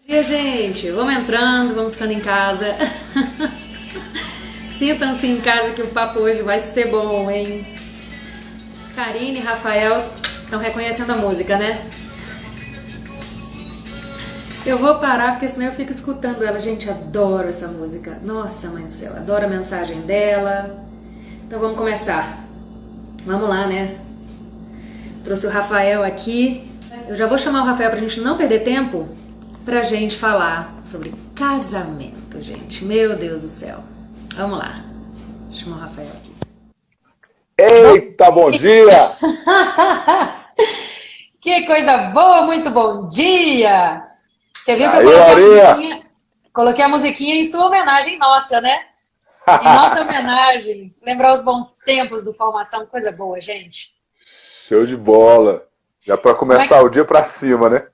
E gente, vamos entrando, vamos ficando em casa. Sintam-se em casa que o papo hoje vai ser bom, hein? Karine e Rafael estão reconhecendo a música, né? Eu vou parar porque senão eu fico escutando ela. Gente, adoro essa música. Nossa, mãe do céu, adoro a mensagem dela. Então vamos começar. Vamos lá, né? Trouxe o Rafael aqui. Eu já vou chamar o Rafael pra gente não perder tempo, pra gente falar sobre casamento, gente. Meu Deus do céu. Vamos lá. Vou chamar o Rafael aqui. Eita, bom dia! Que coisa boa, muito bom dia! Você viu que eu coloquei a musiquinha em sua homenagem nossa, né? Em nossa homenagem. Lembrar os bons tempos do Formação, coisa boa, gente. Show de bola! Já para começar o dia para cima, né?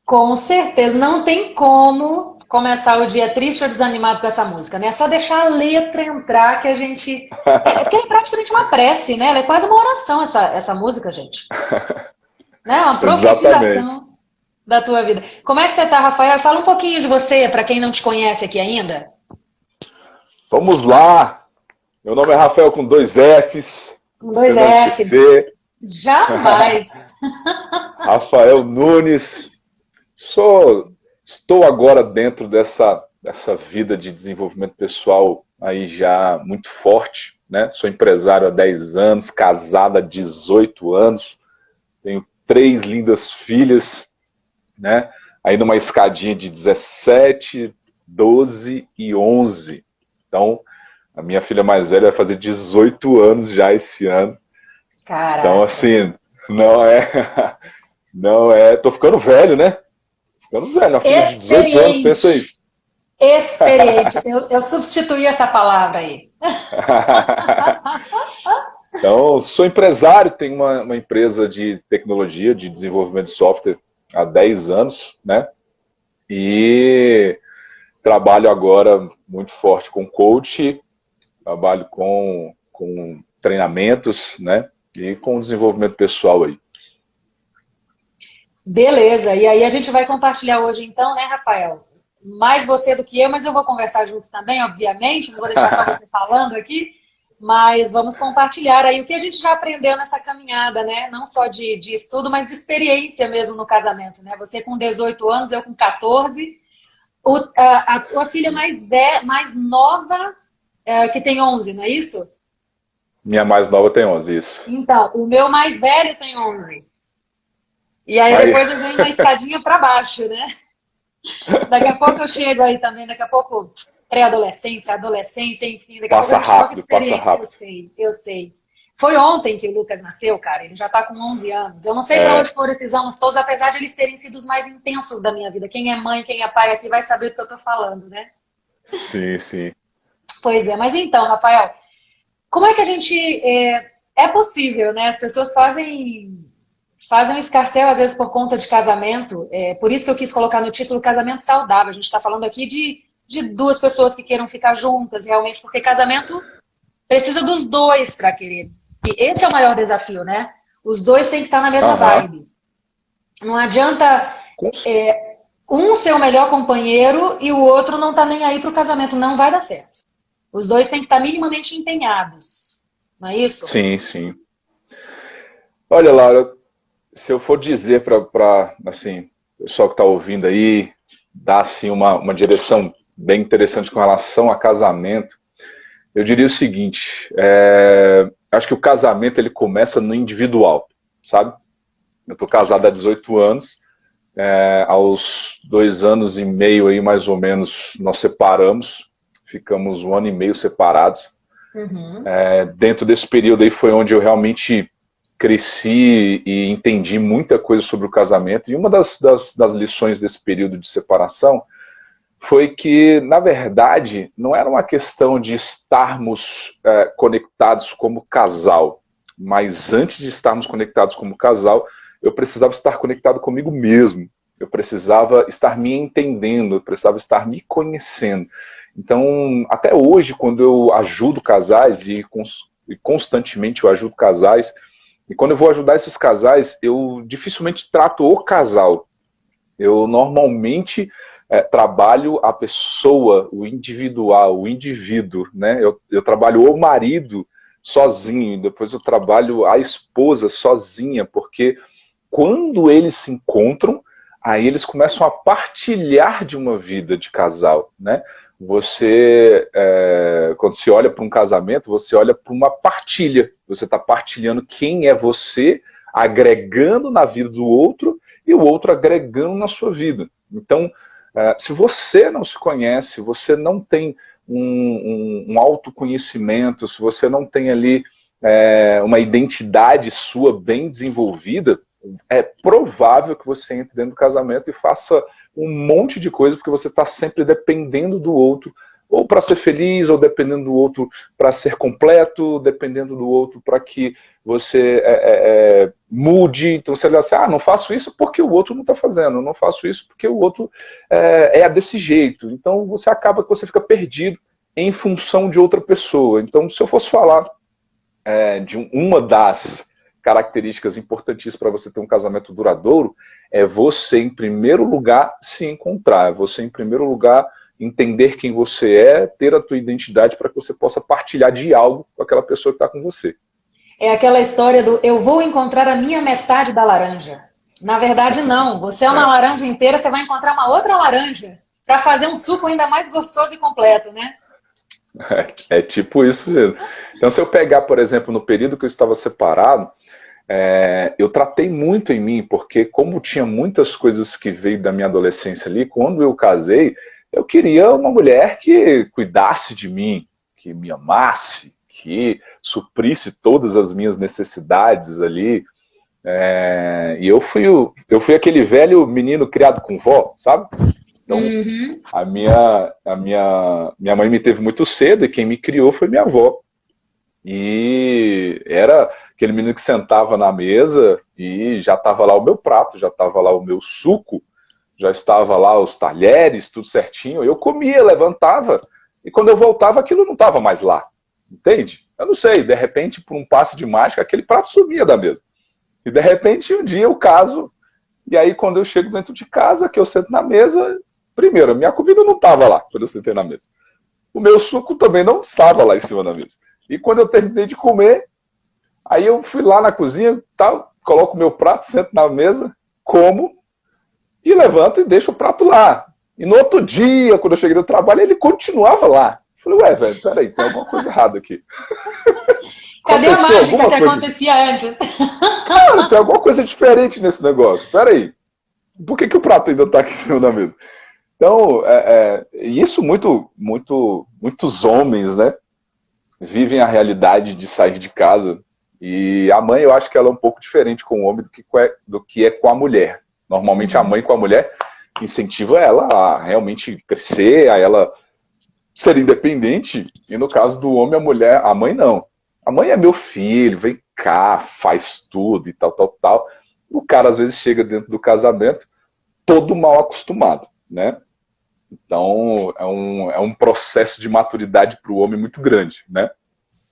Com certeza, não tem como começar o dia triste ou desanimado com essa música, né? É só deixar a letra entrar que a gente... Porque é praticamente uma prece, né? Ela é quase uma oração, essa música, gente. Né? Uma profetização da tua vida. Como é que você tá, Rafael? Fala um pouquinho de você, para quem não te conhece aqui ainda. Vamos lá! Meu nome é Rafael com 2 Fs. Com 2 Fs. Jamais! Rafael Nunes. Estou agora dentro dessa vida de desenvolvimento pessoal aí já muito forte, né? Sou empresário há 10 anos, casado há 18 anos, tenho 3 lindas filhas, né? Aí numa escadinha de 17, 12 e 11. Então, a minha filha mais velha vai fazer 18 anos já esse ano. Caraca. Então, assim, não é, tô ficando velho, né? Ficando velho, filha de 18 anos, pensa aí. Experiente. Eu substituí essa palavra aí. Então, sou empresário, tenho uma empresa de tecnologia, de desenvolvimento de software há 10 anos, né? E trabalho agora muito forte com coach, trabalho com treinamentos, né? E com desenvolvimento pessoal aí. Beleza, e aí a gente vai compartilhar hoje então, né, Rafael? Mais você do que eu, mas eu vou conversar juntos também, obviamente, não vou deixar só você falando aqui, mas vamos compartilhar aí o que a gente já aprendeu nessa caminhada, né? Não só de estudo, mas de experiência mesmo no casamento, né? Você com 18 anos, eu com 14. A tua filha mais nova, que tem 11, não é isso? Minha mais nova tem 11, isso. Então, o meu mais velho tem 11. E aí depois eu ganho uma escadinha para baixo, né? Daqui a pouco eu chego aí também, daqui a pouco pré-adolescência, adolescência, enfim, daqui a pouco a gente troca experiência. Eu sei. Foi ontem que o Lucas nasceu, cara, ele já tá com 11 anos. Eu não sei para onde foram esses anos todos, apesar de eles terem sido os mais intensos da minha vida. Quem é mãe, quem é pai aqui vai saber do que eu tô falando, né? Sim, sim. Pois é, mas então, Rafael, como é que a gente... É possível, né? As pessoas fazem um escarcéu, às vezes, por conta de casamento. Por isso que eu quis colocar no título casamento saudável. A gente está falando aqui de 2 pessoas que queiram ficar juntas, realmente, porque casamento precisa dos 2 para querer. E esse é o maior desafio, né? Os 2 têm que estar na mesma vibe. Não adianta um ser o melhor companheiro e o outro não tá nem aí pro casamento. Não vai dar certo. Os 2 têm que estar minimamente empenhados. Não é isso? Sim, sim. Olha, Laura, se eu for dizer para assim, o pessoal que está ouvindo aí, dar assim, uma direção bem interessante com relação a casamento, eu diria o seguinte, acho que o casamento ele começa no individual, sabe? Eu estou casado há 18 anos, aos 2 anos e meio aí, mais ou menos, nós separamos, ficamos 1 ano e meio separados. Uhum. Dentro desse período aí foi onde eu realmente cresci e entendi muita coisa sobre o casamento. E uma das lições desse período de separação foi que, na verdade, não era uma questão de estarmos conectados como casal, mas antes de estarmos conectados como casal, eu precisava estar conectado comigo mesmo. Eu precisava estar me entendendo, eu precisava estar me conhecendo. Então, até hoje, quando eu ajudo casais, e constantemente eu ajudo casais, e quando eu vou ajudar esses casais, eu dificilmente trato o casal. Eu normalmente trabalho a pessoa, o individual, o indivíduo, né? Eu trabalho o marido sozinho, depois eu trabalho a esposa sozinha, porque quando eles se encontram, aí eles começam a partilhar de uma vida de casal, né? Você, quando se olha para um casamento, você olha para uma partilha. Você está partilhando quem é você, agregando na vida do outro e o outro agregando na sua vida. Então, se você não se conhece, você não tem um autoconhecimento, se você não tem ali uma identidade sua bem desenvolvida, é provável que você entre dentro do casamento e faça um monte de coisa, porque você está sempre dependendo do outro, ou para ser feliz, ou dependendo do outro para ser completo, dependendo do outro para que você mude. Então você olha assim, não faço isso porque o outro não está fazendo, não faço isso porque o outro é desse jeito. Então você acaba que você fica perdido em função de outra pessoa. Então, se eu fosse falar de uma das características importantíssimas para você ter um casamento duradouro, é você, em primeiro lugar, se encontrar. É você, em primeiro lugar, entender quem você é, ter a tua identidade para que você possa partilhar de algo com aquela pessoa que está com você. É aquela história do eu vou encontrar a minha metade da laranja. Na verdade, não. Você é uma laranja inteira, você vai encontrar uma outra laranja para fazer um suco ainda mais gostoso e completo, né? É tipo isso mesmo. Então, se eu pegar, por exemplo, no período que eu estava separado, eu tratei muito em mim, porque como tinha muitas coisas que veio da minha adolescência ali, quando eu casei, eu queria uma mulher que cuidasse de mim, que me amasse, que suprisse todas as minhas necessidades ali. E eu fui aquele velho menino criado com vó, sabe? Então, a minha mãe me teve muito cedo e quem me criou foi minha avó. E era aquele menino que sentava na mesa e já estava lá o meu prato, já estava lá o meu suco, já estava lá os talheres, tudo certinho. Eu comia, levantava, e quando eu voltava aquilo não estava mais lá. Entende? Eu não sei, de repente, por um passe de mágica, aquele prato sumia da mesa. E de repente, um dia eu caso, e aí quando eu chego dentro de casa, que eu sento na mesa, primeiro, a minha comida não estava lá quando eu sentei na mesa. O meu suco também não estava lá em cima da mesa. E quando eu terminei de comer, aí eu fui lá na cozinha, tal, coloco o meu prato, sento na mesa, como, e levanto e deixo o prato lá. E no outro dia, quando eu cheguei no trabalho, ele continuava lá. Eu falei, velho, peraí, tem alguma coisa errada aqui. Cadê a mágica que acontecia antes? Cara, tem alguma coisa diferente nesse negócio. Peraí, por que o prato ainda está aqui em cima da mesa? Então, isso muitos homens, né, vivem a realidade de sair de casa. E a mãe, eu acho que ela é um pouco diferente com o homem do que é com a mulher. Normalmente a mãe com a mulher incentiva ela a realmente crescer, a ela ser independente. E no caso do homem, a mãe não. A mãe é meu filho, vem cá, faz tudo e tal, tal, tal. O cara às vezes chega dentro do casamento todo mal acostumado, né? Então é um processo de maturidade para o homem muito grande, né?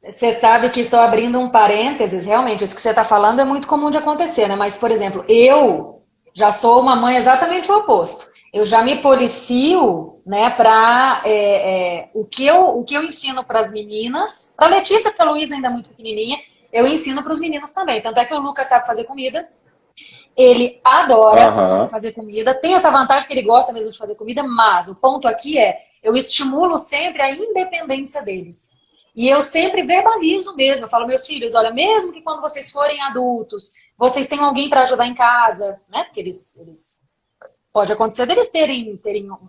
Você sabe que, só abrindo um parênteses, realmente, isso que você está falando é muito comum de acontecer, né? Mas, por exemplo, eu já sou uma mãe exatamente o oposto. Eu já me policio, né, para o que eu ensino para as meninas, para a Letícia, porque a Luísa ainda é muito pequenininha, eu ensino para os meninos também. Tanto é que o Lucas sabe fazer comida, ele adora fazer comida, tem essa vantagem que ele gosta mesmo de fazer comida, mas o ponto aqui eu estimulo sempre a independência deles. E eu sempre verbalizo mesmo, eu falo, meus filhos, olha, mesmo que quando vocês forem adultos, vocês tenham alguém para ajudar em casa, né? Porque eles pode acontecer deles terem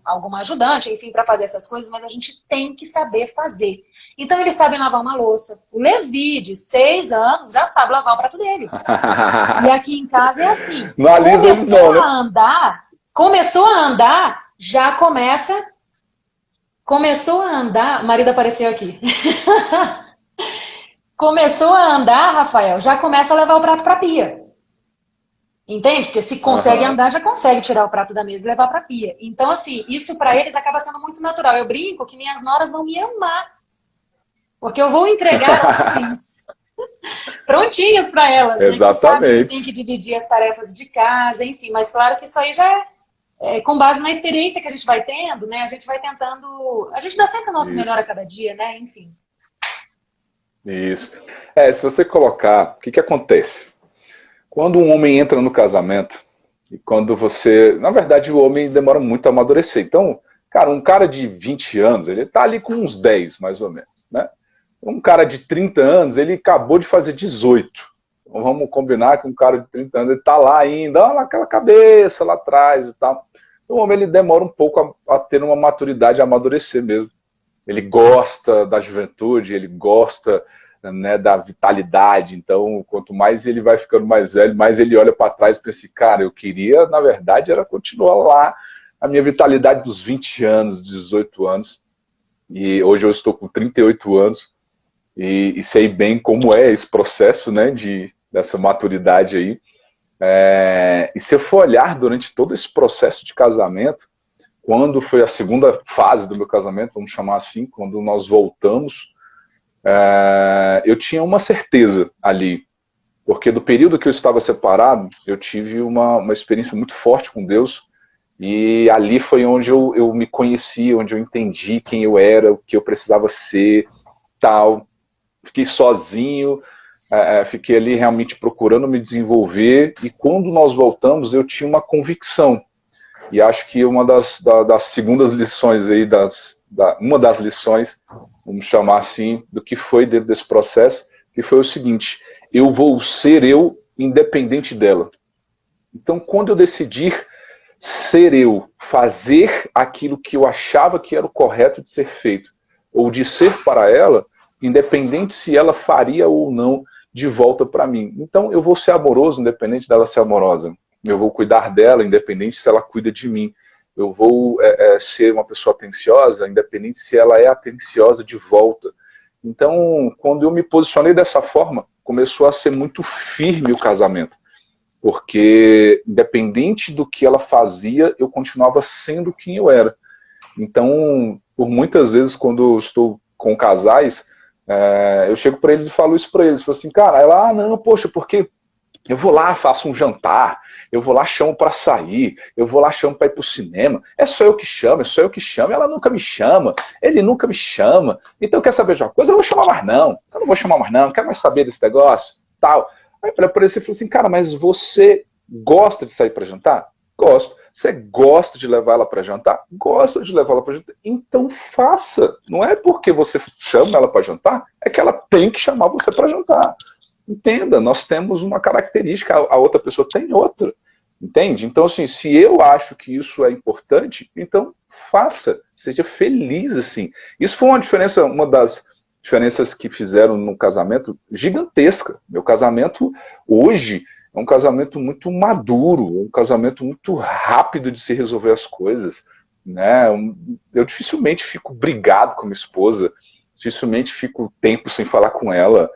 alguma ajudante, enfim, para fazer essas coisas, mas a gente tem que saber fazer. Então eles sabem lavar uma louça. O Levi, de 6 anos, já sabe lavar o prato dele. E aqui em casa é assim. Começou a andar, já começa... Começou a andar, o marido apareceu aqui. Começou a andar, Rafael, já começa a levar o prato para a pia. Entende? Porque se consegue andar, já consegue tirar o prato da mesa e levar para a pia. Então, assim, isso para eles acaba sendo muito natural. Eu brinco que minhas noras vão me amar. Porque eu vou entregar homens prontinhos para elas. Exatamente. Né? Que sabem que tem que dividir as tarefas de casa, enfim. Mas claro que isso aí já com base na experiência que a gente vai tendo, né? A gente vai tentando... A gente dá sempre o nosso melhor a cada dia, né? Enfim. Isso. Se você colocar... O que acontece? Quando um homem entra no casamento, e quando você... Na verdade, o homem demora muito a amadurecer. Então, cara, um cara de 20 anos, ele tá ali com uns 10, mais ou menos, né? Um cara de 30 anos, ele acabou de fazer 18. Então, vamos combinar que um cara de 30 anos, ele tá lá ainda, olha aquela cabeça lá atrás e tal. Então, o homem, ele demora um pouco a ter uma maturidade, a amadurecer mesmo. Ele gosta da juventude, ele gosta, né, da vitalidade. Então, quanto mais ele vai ficando mais velho, mais ele olha para trás e pensa assim, cara, eu queria, na verdade, era continuar lá a minha vitalidade dos 20 anos, 18 anos. E hoje eu estou com 38 anos e sei bem como é esse processo, né, dessa maturidade aí. E se eu for olhar durante todo esse processo de casamento, quando foi a segunda fase do meu casamento, vamos chamar assim, quando nós voltamos, eu tinha uma certeza ali, porque do período que eu estava separado, eu tive uma experiência muito forte com Deus, e ali foi onde eu me conheci, onde eu entendi quem eu era, o que eu precisava ser, tal. Fiquei sozinho, fiquei ali realmente procurando me desenvolver, e quando nós voltamos, eu tinha uma convicção. E acho que uma das segundas lições aí, uma das lições, vamos chamar assim, do que foi dentro desse processo, que foi o seguinte: eu vou ser eu independente dela. Então, quando eu decidir ser eu, fazer aquilo que eu achava que era o correto de ser feito, ou de ser para ela, independente se ela faria ou não de volta para mim. Então, eu vou ser amoroso, independente dela ser amorosa. Eu vou cuidar dela, independente se ela cuida de mim. Eu vou ser uma pessoa atenciosa, independente se ela é atenciosa de volta. Então, quando eu me posicionei dessa forma, começou a ser muito firme o casamento. Porque, independente do que ela fazia, eu continuava sendo quem eu era. Então, por muitas vezes, quando eu estou com casais, eu chego para eles e falo isso para eles. Falo assim, cara, ela, não, poxa, porque eu vou lá, faço um jantar, eu vou lá, chamo para sair, eu vou lá, chamo para ir pro cinema, é só eu que chamo, ela nunca me chama, ele nunca me chama, então quer saber de uma coisa? Eu não vou chamar mais não, não quero mais saber desse negócio, tal. Aí para aparecer e falei assim, cara, mas você gosta de sair para jantar? Gosto. Você gosta de levar ela para jantar? Gosto de levar ela para jantar. Então faça. Não é porque você chama ela para jantar, é que ela tem que chamar você para jantar. Entenda, nós temos uma característica, a outra pessoa tem outra. Entende? Então, assim, se eu acho que isso é importante, então faça. Seja feliz, assim. Isso foi uma das diferenças que fizeram no casamento gigantesca. Meu casamento hoje é um casamento muito maduro, um casamento muito rápido de se resolver as coisas, né? Eu dificilmente fico brigado com minha esposa, dificilmente fico tempo sem falar com ela.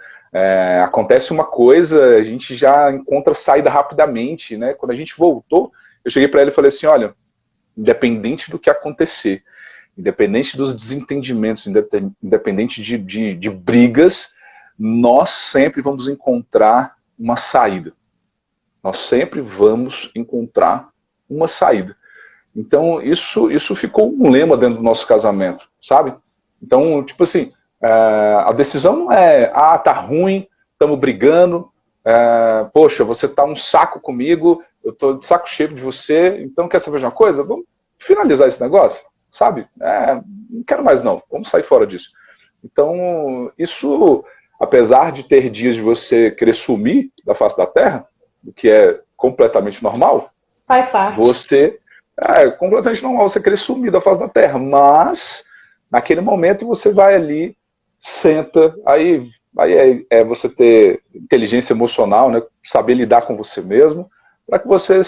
Acontece uma coisa, a gente já encontra saída rapidamente, né? Quando a gente voltou, eu cheguei para ela e falei assim, olha, independente do que acontecer, independente dos desentendimentos, independente de brigas, nós sempre vamos encontrar uma saída. Nós sempre vamos encontrar uma saída. Então, isso ficou um lema dentro do nosso casamento, sabe? Então, tipo assim, a decisão não é, tá ruim, estamos brigando, poxa, você tá um saco comigo, eu tô de saco cheio de você, então quer saber de uma coisa? Vamos finalizar esse negócio, sabe? Não quero mais não, vamos sair fora disso. Então, isso, apesar de ter dias de você querer sumir da face da terra, o que é completamente normal, faz parte. É completamente normal você querer sumir da face da terra, mas naquele momento você vai ali, senta, aí você ter inteligência emocional, né, saber lidar com você mesmo, para que você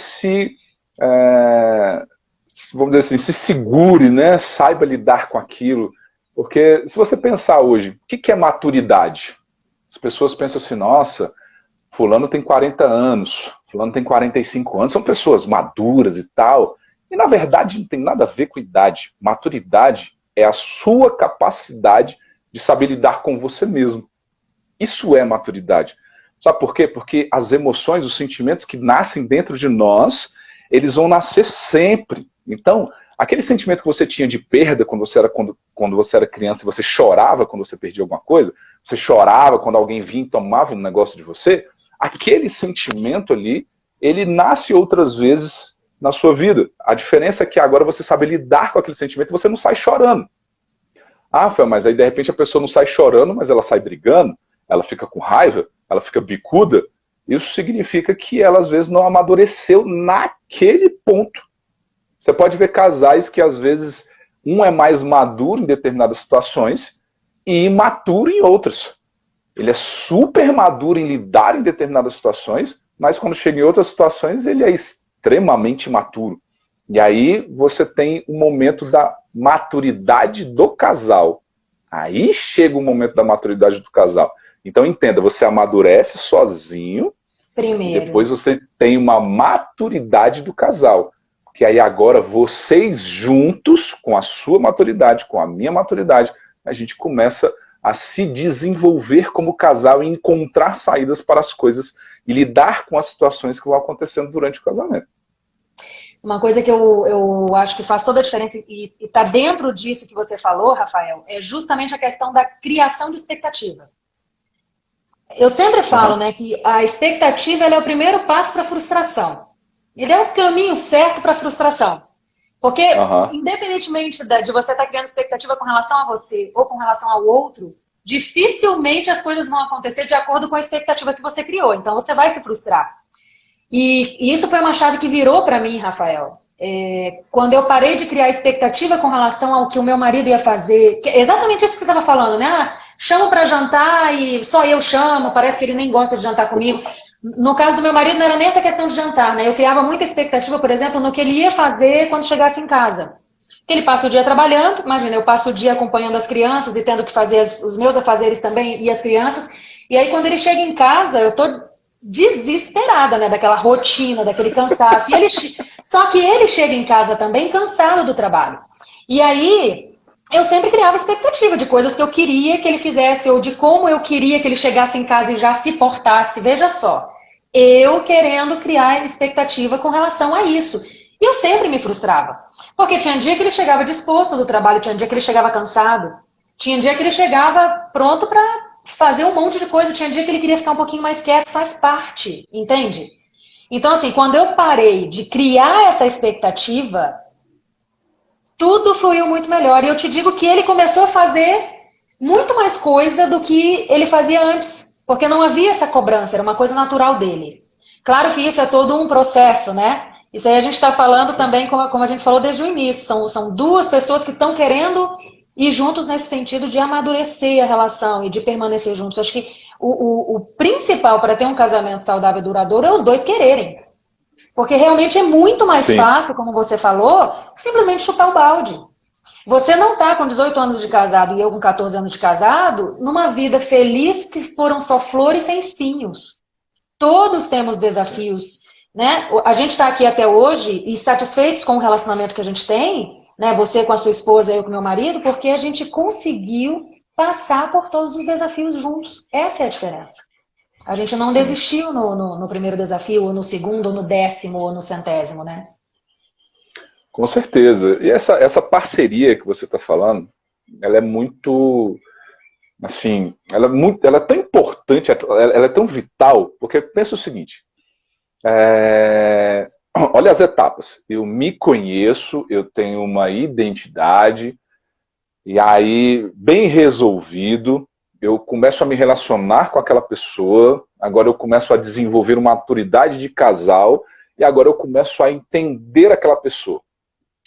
vamos dizer assim, se segure, né, saiba lidar com aquilo. Porque se você pensar hoje, o que é maturidade? As pessoas pensam assim, nossa, fulano tem 40 anos, fulano tem 45 anos, são pessoas maduras e tal. E na verdade não tem nada a ver com idade. Maturidade é a sua capacidade de saber lidar com você mesmo. Isso é maturidade. Sabe por quê? Porque as emoções, os sentimentos que nascem dentro de nós, eles vão nascer sempre. Então, aquele sentimento que você tinha de perda quando você era criança e você chorava quando você perdia alguma coisa, você chorava quando alguém vinha e tomava um negócio de você, aquele sentimento ali, ele nasce outras vezes na sua vida. A diferença é que agora você sabe lidar com aquele sentimento e você não sai chorando. Ah, Fel, mas aí de repente a pessoa não sai chorando, mas ela sai brigando, ela fica com raiva, ela fica bicuda. Isso significa que ela às vezes não amadureceu naquele ponto. Você pode ver casais que às vezes um é mais maduro em determinadas situações e imaturo em outras. Ele é super maduro em lidar em determinadas situações, mas quando chega em outras situações ele é extremamente imaturo. E aí você tem o momento da maturidade do casal. Aí chega o momento da maturidade do casal. Então entenda, você amadurece sozinho, Primeiro. depois você tem uma maturidade do casal. Porque aí agora vocês juntos, com a sua maturidade, com a minha maturidade, a gente começa a se desenvolver como casal e encontrar saídas para as coisas e lidar com as situações que vão acontecendo durante o casamento. Uma coisa que eu acho que faz toda a diferença e está dentro disso que você falou, Rafael, é justamente a questão da criação de expectativa. Eu sempre falo, né, que a expectativa ela é o primeiro passo para a frustração. Ele é o caminho certo para a frustração. Porque, independentemente de você estar criando expectativa com relação a você ou com relação ao outro, dificilmente as coisas vão acontecer de acordo com a expectativa que você criou. Então, você vai se frustrar. E isso foi uma chave que virou para mim, Rafael. Quando eu parei de criar expectativa com relação ao que o meu marido ia fazer, exatamente isso que você estava falando, né? Ah, chamo para jantar e só eu chamo, parece que ele nem gosta de jantar comigo. No caso do meu marido não era nem essa questão de jantar, né? Eu criava muita expectativa, por exemplo, no que ele ia fazer quando chegasse em casa. Porque ele passa o dia trabalhando, imagina, eu passo o dia acompanhando as crianças e tendo que fazer os meus afazeres também e as crianças. E aí quando ele chega em casa, eu tô desesperada, né, daquela rotina, daquele cansaço. Só que ele chega em casa também cansado do trabalho. E aí, eu sempre criava expectativa de coisas que eu queria que ele fizesse, ou de como eu queria que ele chegasse em casa e já se portasse. Veja só, eu querendo criar expectativa com relação a isso. E eu sempre me frustrava. Porque tinha dia que ele chegava disposto do trabalho, tinha dia que ele chegava cansado, tinha dia que ele chegava pronto para fazer um monte de coisa, tinha dia que ele queria ficar um pouquinho mais quieto, faz parte, entende? Então, assim, quando eu parei de criar essa expectativa, tudo fluiu muito melhor. E eu te digo que ele começou a fazer muito mais coisa do que ele fazia antes, porque não havia essa cobrança, era uma coisa natural dele. Claro que isso é todo um processo, né? Isso aí a gente está falando também, como a gente falou desde o início, são duas pessoas que estão querendo ir juntos nesse sentido de amadurecer a relação e de permanecer juntos. Acho que o principal para ter um casamento saudável e duradouro é os dois quererem. Porque realmente é muito mais fácil, como você falou, simplesmente chutar o balde. Você não está com 18 anos de casado e eu com 14 anos de casado numa vida feliz que foram só flores sem espinhos. Todos temos desafios, né? A gente está aqui até hoje e satisfeitos com o relacionamento que a gente tem, né? Você com a sua esposa, eu com o meu marido, porque a gente conseguiu passar por todos os desafios juntos. Essa é a diferença. A gente não desistiu no primeiro desafio, ou no segundo, ou no 10º, ou no 100º, né? Com certeza. E essa parceria que você está falando, ela é muito, assim, ela é tão importante, ela é tão vital, porque pensa o seguinte, olha as etapas. Eu me conheço, eu tenho uma identidade, e aí, bem resolvido, eu começo a me relacionar com aquela pessoa, agora eu começo a desenvolver uma maturidade de casal, e agora eu começo a entender aquela pessoa.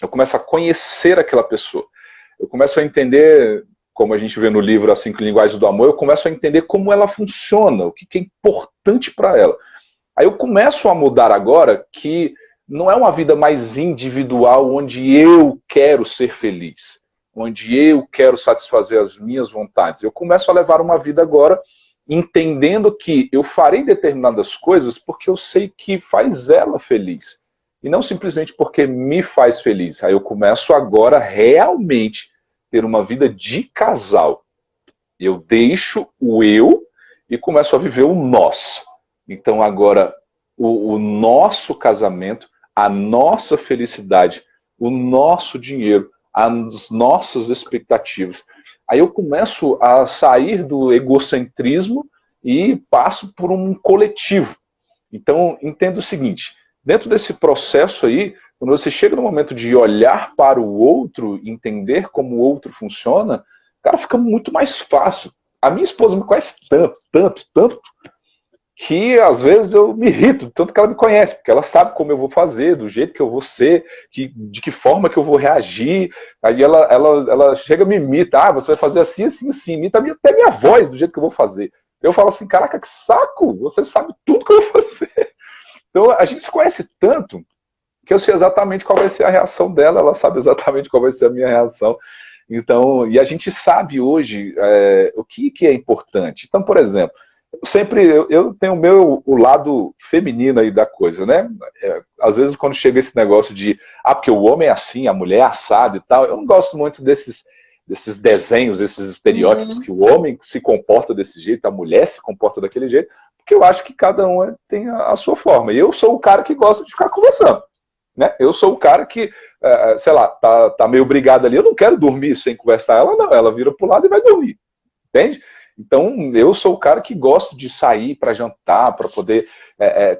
Eu começo a conhecer aquela pessoa. Eu começo a entender, como a gente vê no livro As 5 Linguagens do Amor, eu começo a entender como ela funciona, o que é importante para ela. Aí eu começo a mudar agora que não é uma vida mais individual onde eu quero ser feliz, onde eu quero satisfazer as minhas vontades. Eu começo a levar uma vida agora entendendo que eu farei determinadas coisas porque eu sei que faz ela feliz. E não simplesmente porque me faz feliz. Aí eu começo agora realmente ter uma vida de casal. Eu deixo o eu e começo a viver o nós. Então agora o nosso casamento, a nossa felicidade, o nosso dinheiro, as nossas expectativas. Aí eu começo a sair do egocentrismo e passo por um coletivo. Então, entenda o seguinte, dentro desse processo aí, quando você chega no momento de olhar para o outro, entender como o outro funciona, cara, fica muito mais fácil. A minha esposa me conhece tanto, que às vezes eu me irrito, tanto que ela me conhece, porque ela sabe como eu vou fazer, do jeito que eu vou ser, de que forma que eu vou reagir. Aí ela chega e me imita, você vai fazer assim, imita até minha voz, do jeito que eu vou fazer. Eu falo assim, caraca, que saco, você sabe tudo que eu vou fazer. Então a gente se conhece tanto, que eu sei exatamente qual vai ser a reação dela, ela sabe exatamente qual vai ser a minha reação. Então, e a gente sabe hoje o que é importante. Então, por exemplo, eu tenho o lado feminino aí da coisa, né? Às vezes quando chega esse negócio de, porque o homem é assim, a mulher é assado e tal, eu não gosto muito desses desenhos, esses estereótipos, que o homem se comporta desse jeito, a mulher se comporta daquele jeito, porque eu acho que cada um tem a sua forma. E eu sou o cara que gosta de ficar conversando, né? Eu sou o cara que, sei lá, tá meio brigado ali, eu não quero dormir sem conversar ela, não. Ela vira pro lado e vai dormir, entende? Então, eu sou o cara que gosto de sair para jantar, para poder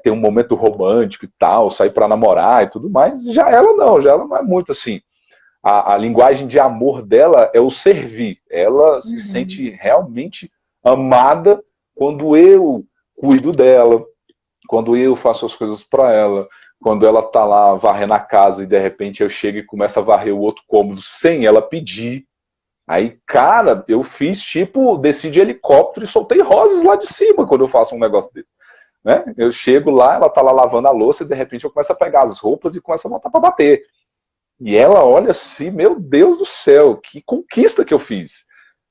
ter um momento romântico e tal, sair para namorar e tudo mais. Já ela não é muito assim. A linguagem de amor dela é o servir. Ela se sente realmente amada quando eu cuido dela, quando eu faço as coisas para ela, quando ela tá lá varrendo a casa e de repente eu chego e começo a varrer o outro cômodo sem ela pedir. Aí, cara, eu fiz desci de helicóptero e soltei rosas lá de cima quando eu faço um negócio desse. Né? Eu chego lá, ela tá lá lavando a louça e de repente eu começo a pegar as roupas e começo a botar pra bater. E ela olha assim, meu Deus do céu, que conquista que eu fiz.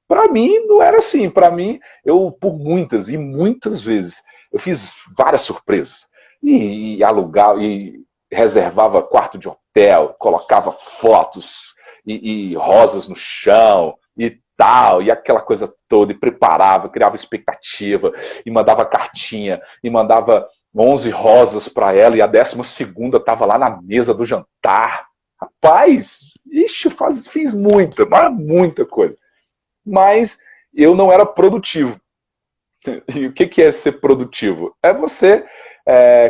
Pra mim, não era assim. Pra mim, eu, por muitas e muitas vezes, eu fiz várias surpresas. E alugava, e reservava quarto de hotel, colocava fotos e rosas no chão e tal, e aquela coisa toda, e preparava, criava expectativa, e mandava cartinha, e mandava 11 rosas para ela, e a 12ª estava lá na mesa do jantar. Rapaz, fiz muita coisa. Mas eu não era produtivo. E o que é ser produtivo? É você,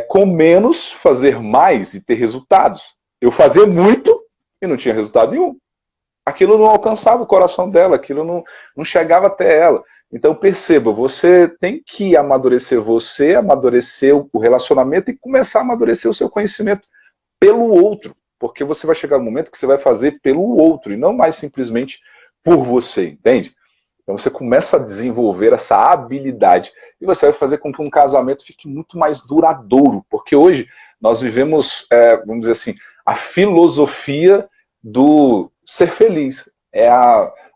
com menos, fazer mais e ter resultados. Eu fazia muito e não tinha resultado nenhum. Aquilo não alcançava o coração dela, aquilo não chegava até ela. Então perceba, você tem que amadurecer o relacionamento e começar a amadurecer o seu conhecimento pelo outro. Porque você vai chegar no momento que você vai fazer pelo outro e não mais simplesmente por você, entende? Então você começa a desenvolver essa habilidade e você vai fazer com que um casamento fique muito mais duradouro. Porque hoje nós vivemos, vamos dizer assim, a filosofia do ser feliz.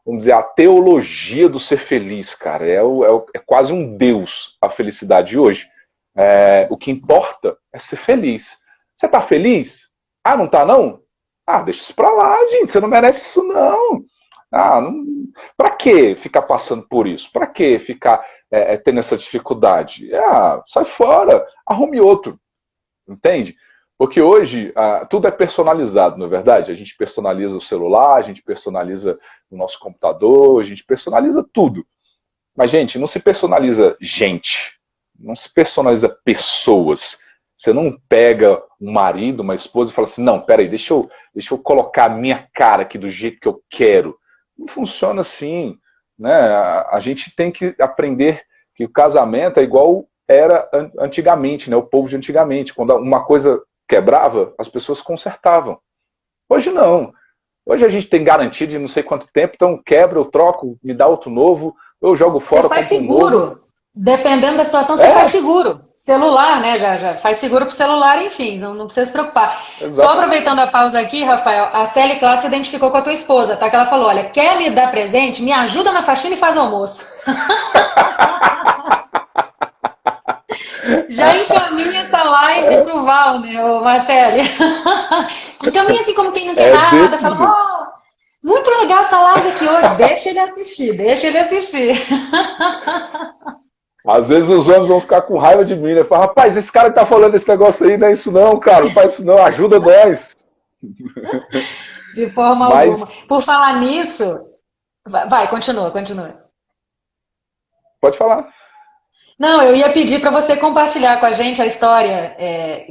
Vamos dizer, a teologia do ser feliz, cara. É quase um Deus a felicidade hoje. O que importa é ser feliz. Você tá feliz? Não tá não? Deixa isso pra lá, gente. Você não merece isso não. Pra que ficar passando por isso? Pra que ficar tendo essa dificuldade? Sai fora, arrume outro. Entende? Porque hoje tudo é personalizado, não é verdade? A gente personaliza o celular, a gente personaliza o nosso computador, a gente personaliza tudo. Mas, gente, não se personaliza gente, não se personaliza pessoas. Você não pega um marido, uma esposa e fala assim, não, peraí, deixa eu colocar a minha cara aqui do jeito que eu quero. Não funciona assim, né? A gente tem que aprender que o casamento é igual era antigamente, né? O povo de antigamente. Quando uma coisa quebrava, as pessoas consertavam. Hoje não. Hoje a gente tem garantia de não sei quanto tempo, então quebra, eu troco, me dá outro novo, eu jogo fora. Você faz seguro. Dependendo da situação, você faz seguro. Celular, né? Já faz seguro pro celular, enfim, não precisa se preocupar. Exatamente. Só aproveitando a pausa aqui, Rafael, a Célia Classe se identificou com a tua esposa, tá? Que ela falou, olha, quer me dar presente? Me ajuda na faxina e faz almoço. Já encaminha essa live pro Val, né, Marcele? Encaminha assim como quem não quer nada, fala, muito legal essa live aqui hoje, deixa ele assistir. Às vezes os homens vão ficar com raiva de mim, né? Fala, rapaz, esse cara que tá falando esse negócio aí, não é isso não, cara, não faz isso não, ajuda nós. De forma Mas, alguma. Por falar nisso, vai, continua, continua. pode falar. Não, eu ia pedir para você compartilhar com a gente a história,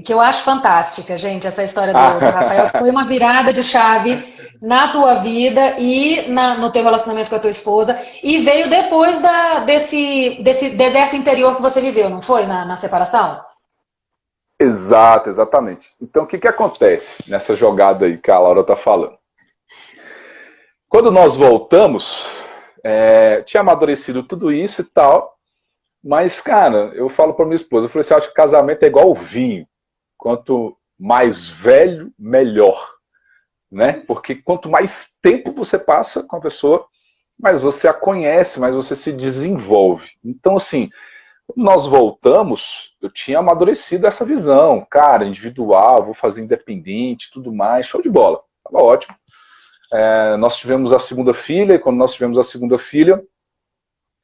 que eu acho fantástica, gente, essa história do Rafael, que foi uma virada de chave na tua vida e no teu relacionamento com a tua esposa, e veio depois desse deserto interior que você viveu, não foi? Na separação? Exato, exatamente. Então, o que que acontece nessa jogada aí que a Laura tá falando? Quando nós voltamos, tinha amadurecido tudo isso e tal, mas, cara, eu falo para minha esposa, eu falei assim, eu acho que casamento é igual ao vinho. Quanto mais velho, melhor. Né? Porque quanto mais tempo você passa com a pessoa, mais você a conhece, mais você se desenvolve. Então, assim, quando nós voltamos, eu tinha amadurecido essa visão. Cara, individual, vou fazer independente, tudo mais, show de bola. Tava ótimo. Nós tivemos a segunda filha, e quando nós tivemos a segunda filha,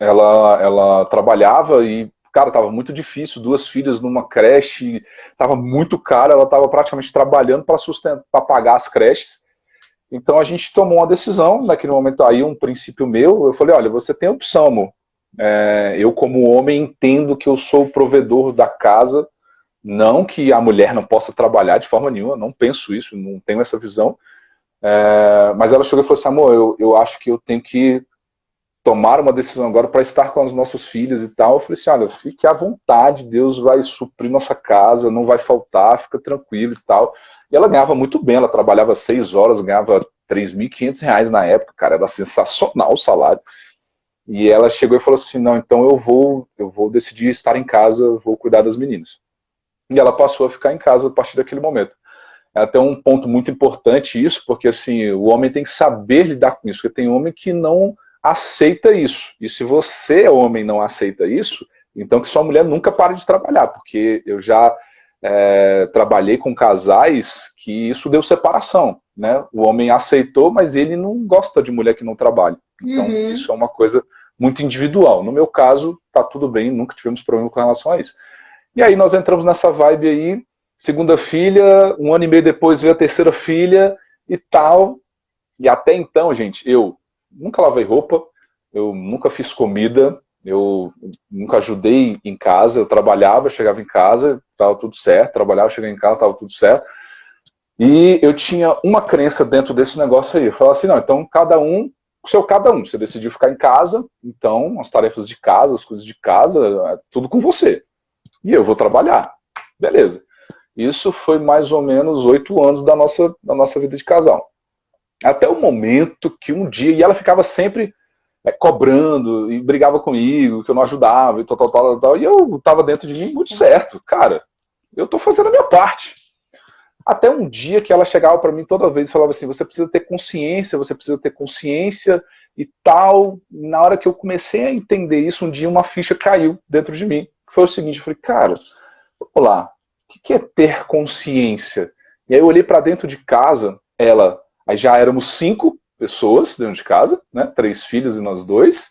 ela trabalhava e, cara, estava muito difícil, 2 filhas numa creche, estava muito caro, ela estava praticamente trabalhando para pagar as creches. Então a gente tomou uma decisão, naquele momento aí, um princípio meu, eu falei, olha, você tem opção, amor. Eu como homem entendo que eu sou o provedor da casa, não que a mulher não possa trabalhar de forma nenhuma, não penso isso, não tenho essa visão. Mas ela chegou e falou assim, amor, eu acho que eu tenho que tomar uma decisão agora para estar com as nossas filhas e tal. Eu falei assim, olha, fique à vontade, Deus vai suprir nossa casa, não vai faltar, fica tranquilo e tal. E ela ganhava muito bem, ela trabalhava 6 horas, ganhava R$ 3.500 na época, cara, era sensacional o salário. E ela chegou e falou assim, não, então eu vou decidir estar em casa, vou cuidar das meninas. E ela passou a ficar em casa a partir daquele momento. É até um ponto muito importante isso, porque assim, o homem tem que saber lidar com isso, porque tem homem que não aceita isso. E se você, homem, não aceita isso, então que sua mulher nunca pare de trabalhar, porque eu já trabalhei com casais que isso deu separação, né? O homem aceitou, mas ele não gosta de mulher que não trabalha. Então, isso é uma coisa muito individual. No meu caso, tá tudo bem, nunca tivemos problema com relação a isso. E aí nós entramos nessa vibe aí, segunda filha, 1 ano e meio depois veio a terceira filha e tal. E até então, gente, eu nunca lavei roupa, eu nunca fiz comida, eu nunca ajudei em casa, eu trabalhava, chegava em casa, estava tudo certo, trabalhava, chegava em casa, estava tudo certo. E eu tinha uma crença dentro desse negócio aí, eu falava assim, não, então cada um, você decidiu ficar em casa, então as tarefas de casa, as coisas de casa, é tudo com você. E eu vou trabalhar. Beleza. Isso foi mais ou menos 8 anos da nossa vida de casal. Até o momento que um dia, e ela ficava sempre cobrando e brigava comigo, que eu não ajudava e tal. E eu tava dentro de mim muito certo. Cara, eu tô fazendo a minha parte. Até um dia que ela chegava para mim toda vez e falava assim, você precisa ter consciência e tal. Na hora que eu comecei a entender isso, um dia uma ficha caiu dentro de mim. Foi o seguinte, eu falei, cara, vamos lá, o que é ter consciência? E aí eu olhei para dentro de casa, aí já éramos 5 pessoas dentro de casa, né? 3 filhos e nós 2,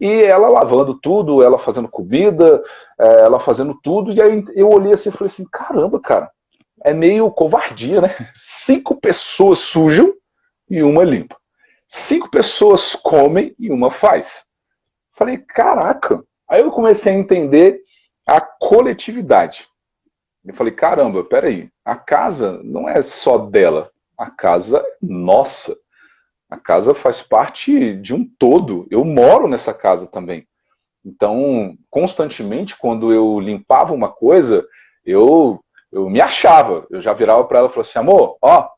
e ela lavando tudo, ela fazendo comida, ela fazendo tudo, e aí eu olhei assim e falei assim, caramba, cara, é meio covardia, né? 5 pessoas sujam e uma limpa. 5 pessoas comem e uma faz. Falei, caraca. Aí eu comecei a entender a coletividade. Eu falei, caramba, peraí, a casa não é só dela, a casa é nossa. A casa faz parte de um todo. Eu moro nessa casa também. Então, constantemente, quando eu limpava uma coisa, eu me achava. Eu já virava para ela e falava assim, amor, ó,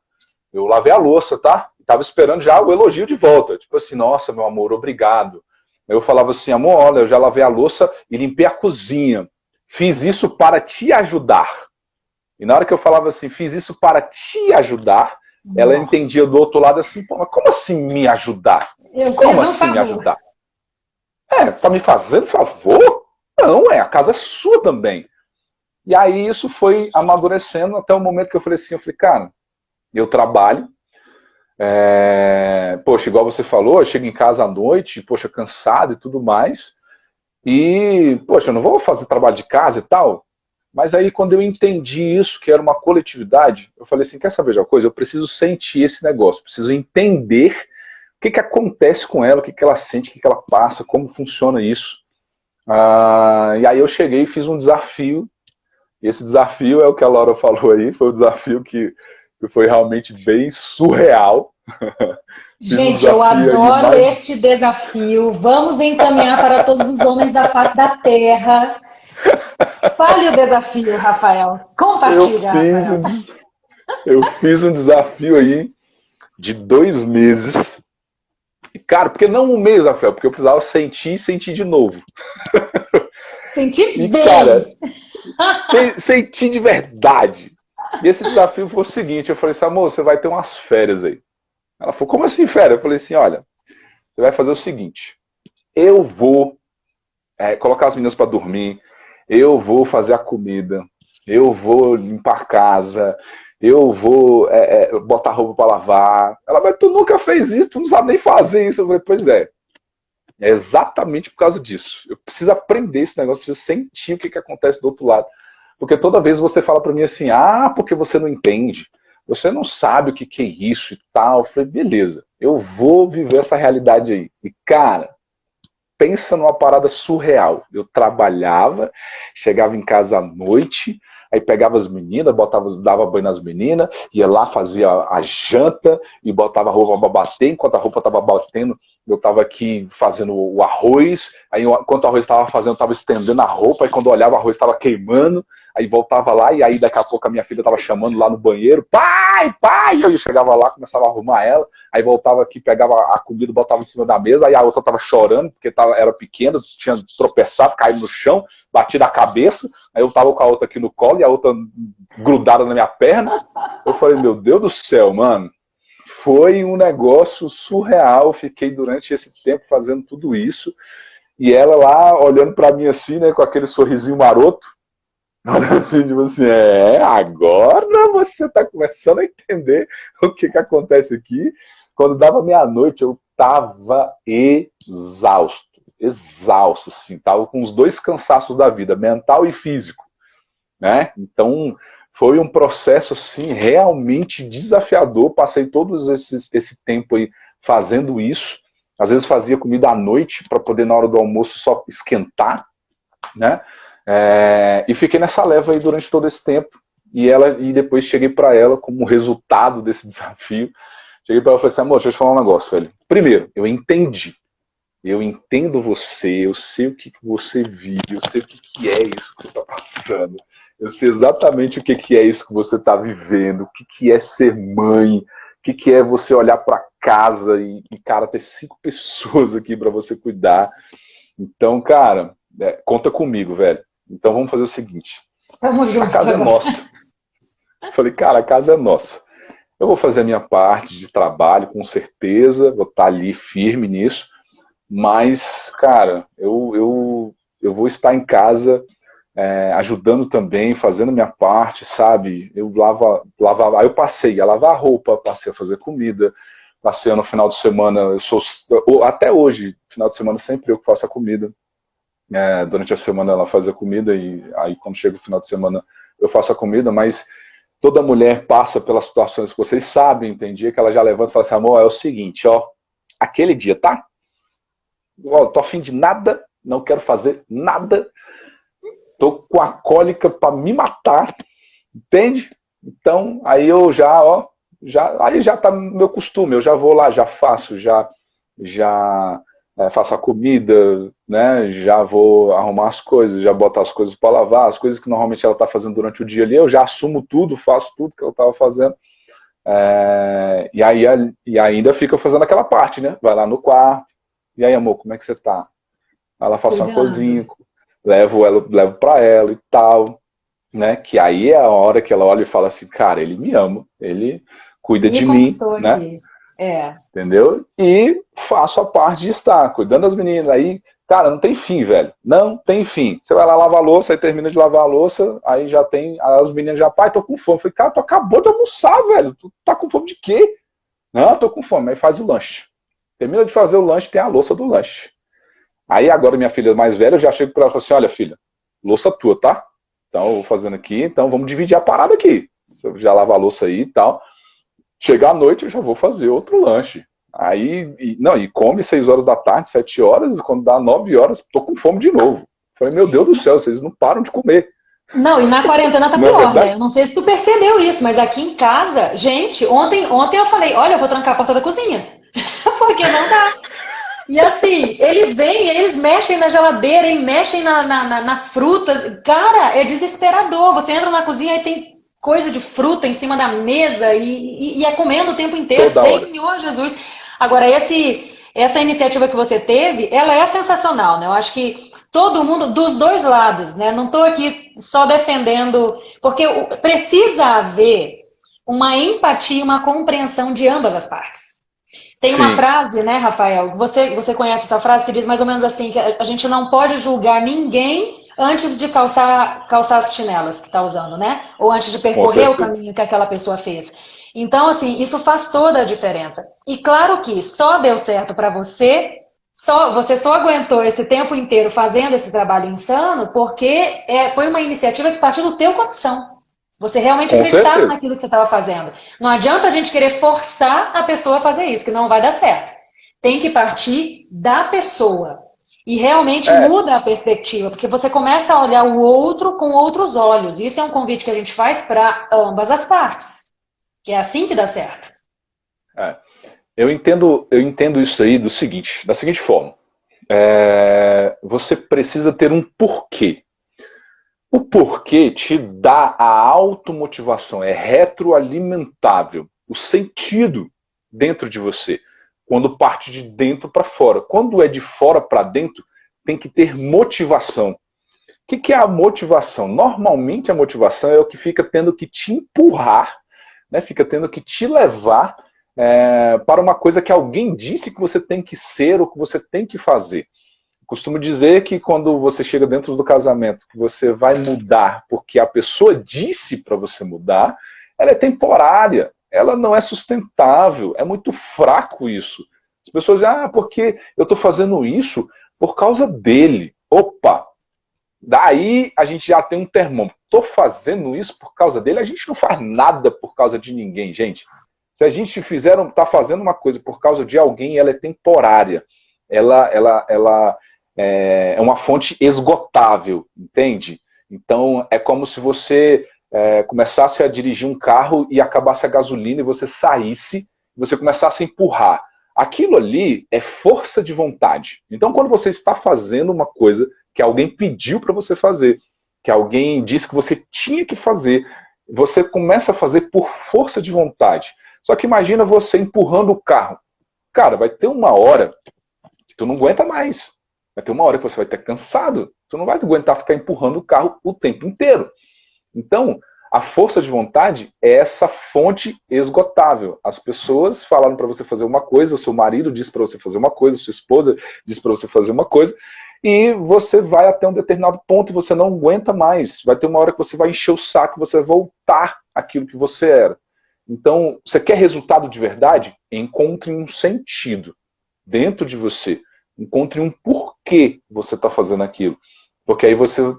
eu lavei a louça, tá? Tava esperando já o elogio de volta. Tipo assim, nossa, meu amor, obrigado. Eu falava assim, amor, olha, eu já lavei a louça e limpei a cozinha. Fiz isso para te ajudar. E na hora que eu falava assim, fiz isso para te ajudar, ela entendia do outro lado assim, pô, mas como assim me ajudar? Como assim me ajudar? Tá me fazendo favor? Não, a casa é sua também. E aí isso foi amadurecendo até o momento que eu falei assim, cara, eu trabalho, poxa, igual você falou, eu chego em casa à noite, poxa, cansado e tudo mais, E, poxa, eu não vou fazer trabalho de casa e tal. Mas aí, quando eu entendi isso, que era uma coletividade, eu falei assim, quer saber de uma coisa? Eu preciso sentir esse negócio, preciso entender o que acontece com ela, o que ela sente, o que ela passa, como funciona isso. E aí eu cheguei e fiz um desafio. E esse desafio é o que a Laura falou aí, foi um desafio que foi realmente bem surreal. Gente, eu adoro este desafio. Vamos encaminhar para todos os homens da face da Terra. Fale o desafio, Rafael. Compartilha, Rafael. Eu fiz um desafio aí de 2 meses. E, cara, porque não um mês, Rafael, porque eu precisava sentir e sentir de novo. Senti bem. Cara, senti de verdade. E esse desafio foi o seguinte, eu falei assim, amor, você vai ter umas férias aí. Ela falou, como assim férias? Eu falei assim, olha, você vai fazer o seguinte, eu vou colocar as meninas para dormir, eu vou fazer a comida, eu vou limpar a casa, eu vou botar roupa para lavar. Ela, mas tu nunca fez isso, tu não sabe nem fazer isso. Eu falei, pois é exatamente por causa disso. Eu preciso aprender esse negócio, preciso sentir o que acontece do outro lado. Porque toda vez você fala para mim assim, porque você não entende, você não sabe o que é isso e tal. Eu falei, beleza, eu vou viver essa realidade aí. E, cara, pensa numa parada surreal. Eu trabalhava, chegava em casa à noite, aí pegava as meninas, dava banho nas meninas, ia lá, fazia a janta e botava a roupa para bater. Enquanto a roupa estava batendo, eu estava aqui fazendo o arroz. Aí, enquanto o arroz estava fazendo, eu estava estendendo a roupa. Aí, quando eu olhava, o arroz estava queimando. Aí, voltava lá, e aí, daqui a pouco, a minha filha estava chamando lá no banheiro: pai, pai! Eu chegava lá, começava a arrumar ela. Aí, voltava aqui, pegava a comida, botava em cima da mesa. Aí, a outra estava chorando, porque era pequena, tinha tropeçado, caído no chão, batido a cabeça. Aí, eu estava com a outra aqui no colo e a outra grudada na minha perna. Eu falei, meu Deus do céu, mano. Foi um negócio surreal. Fiquei durante esse tempo fazendo tudo isso. E ela lá, olhando pra mim assim, né, com aquele sorrisinho maroto. Assim, tipo assim, agora você tá começando a entender o que acontece aqui. Quando dava meia-noite, eu tava exausto, assim, tava com os 2 cansaços da vida, mental e físico, né? Então, foi um processo, assim, realmente desafiador. Passei todo esse tempo aí fazendo isso. Às vezes fazia comida à noite para poder, na hora do almoço, só esquentar, né? E fiquei nessa leva aí durante todo esse tempo. E depois cheguei para ela como resultado desse desafio. Cheguei para ela e falei assim, amor, deixa eu te falar um negócio, velho. Primeiro, eu entendi. Eu entendo você, eu sei o que você vive, eu sei o que é isso que você está passando. Eu sei exatamente o que é isso que você está vivendo, o que é ser mãe, o que é você olhar para casa e, cara, ter 5 pessoas aqui para você cuidar. Então, cara, conta comigo, velho. Então vamos fazer o seguinte. Tamo junto, a casa é nossa. Eu falei, cara, a casa é nossa. Eu vou fazer a minha parte de trabalho, com certeza, vou estar ali firme nisso, mas, cara, eu vou estar em casa ajudando também, fazendo a minha parte, sabe? Eu lavava, aí eu passei a lavar a roupa, passei a fazer comida, passei no final de semana, até hoje, final de semana sempre eu que faço a comida. Durante a semana ela faz a comida e aí quando chega o final de semana eu faço a comida, mas toda mulher passa pelas situações que vocês sabem, tem dia que ela já levanta e fala assim, amor, é o seguinte, aquele dia, tá? Tô afim de nada, não quero fazer nada, tô com a cólica para me matar, entende? Então, aí eu aí já tá no meu costume, eu já vou lá, já faço, já faço a comida, né? Já vou arrumar as coisas, já boto as coisas para lavar, as coisas que normalmente ela está fazendo durante o dia ali, eu já assumo tudo, faço tudo que ela estava fazendo. E ainda fica fazendo aquela parte, né? Vai lá no quarto. E aí, amor, como é que você tá? Ela faz uma cozinha, levo para ela e tal, né? Que aí é a hora que ela olha e fala assim, cara, ele me ama, ele cuida de mim, né? Aqui. Entendeu? E faço a parte de estar cuidando das meninas. Aí, cara, não tem fim, velho. Não tem fim. Você vai lá lavar a louça, aí termina de lavar a louça, aí já tem, as meninas já, pai, tô com fome. Eu falei, cara, tu acabou de almoçar, velho. Tu tá com fome de quê? Não, tô com fome. Aí faz o lanche. Termina de fazer o lanche, tem a louça do lanche. Aí agora minha filha mais velha, eu já chego para ela e falo assim, olha filha, louça tua, tá? Então eu vou fazendo aqui, então vamos dividir a parada aqui. Eu já lavo a louça aí e tal. Chegar à noite eu já vou fazer outro lanche. Aí, e come 6 horas da tarde, 7 horas, e quando dá 9 horas, tô com fome de novo. Falei, meu Deus do céu, vocês não param de comer. Não, e na quarentena tá pior, né? Eu não sei se tu percebeu isso, mas aqui em casa, gente, ontem eu falei, olha, eu vou trancar a porta da cozinha. Porque não dá. E assim, eles vêm, eles mexem na geladeira, e mexem nas frutas. Cara, é desesperador. Você entra na cozinha e tem coisa de fruta em cima da mesa e é comendo o tempo inteiro. Senhor Jesus. Agora, essa iniciativa que você teve, ela é sensacional, né? Eu acho que todo mundo, dos dois lados, né? Não estou aqui só defendendo, porque precisa haver uma empatia, uma compreensão de ambas as partes. Tem uma frase, né, Rafael? Você conhece essa frase que diz mais ou menos assim, que a gente não pode julgar ninguém antes de calçar as chinelas que está usando, né? Ou antes de percorrer o caminho que aquela pessoa fez. Então, assim, isso faz toda a diferença. E claro que só deu certo para você, você só aguentou esse tempo inteiro fazendo esse trabalho insano porque foi uma iniciativa que partiu do teu coração. Você realmente acreditava naquilo que você estava fazendo. Não adianta a gente querer forçar a pessoa a fazer isso, que não vai dar certo. Tem que partir da pessoa. E realmente muda a perspectiva, porque você começa a olhar o outro com outros olhos. Isso é um convite que a gente faz para ambas as partes. Que é assim que dá certo. Eu entendo isso aí da seguinte forma. Você precisa ter um porquê. O porquê te dá a automotivação, é retroalimentável, o sentido dentro de você, quando parte de dentro para fora. Quando é de fora para dentro, tem que ter motivação. O que é a motivação? Normalmente a motivação é o que fica tendo que te empurrar, né? Fica tendo que te levar para uma coisa que alguém disse que você tem que ser ou que você tem que fazer. Costumo dizer que quando você chega dentro do casamento, que você vai mudar porque a pessoa disse para você mudar, ela é temporária, ela não é sustentável, é muito fraco isso. As pessoas dizem, porque eu estou fazendo isso por causa dele. Opa! Daí a gente já tem um termômetro. Estou fazendo isso por causa dele, a gente não faz nada por causa de ninguém, gente. Se a gente está fazendo uma coisa por causa de alguém, ela é temporária. Ela é uma fonte esgotável, entende? Então, é como se você começasse a dirigir um carro e acabasse a gasolina e você saísse, você começasse a empurrar. Aquilo ali é força de vontade. Então, quando você está fazendo uma coisa que alguém pediu para você fazer, que alguém disse que você tinha que fazer, você começa a fazer por força de vontade. Só que imagina você empurrando o carro. Cara, vai ter uma hora que tu não aguenta mais. Vai ter uma hora que você vai estar cansado. Tu não vai aguentar ficar empurrando o carro o tempo inteiro. Então, a força de vontade é essa fonte esgotável. As pessoas falaram para você fazer uma coisa, o seu marido disse para você fazer uma coisa, a sua esposa disse para você fazer uma coisa, e você vai até um determinado ponto e você não aguenta mais. Vai ter uma hora que você vai encher o saco, você vai voltar àquilo que você era. Então, você quer resultado de verdade? Encontre um sentido dentro de você. Encontre um porquê você está fazendo aquilo. Porque aí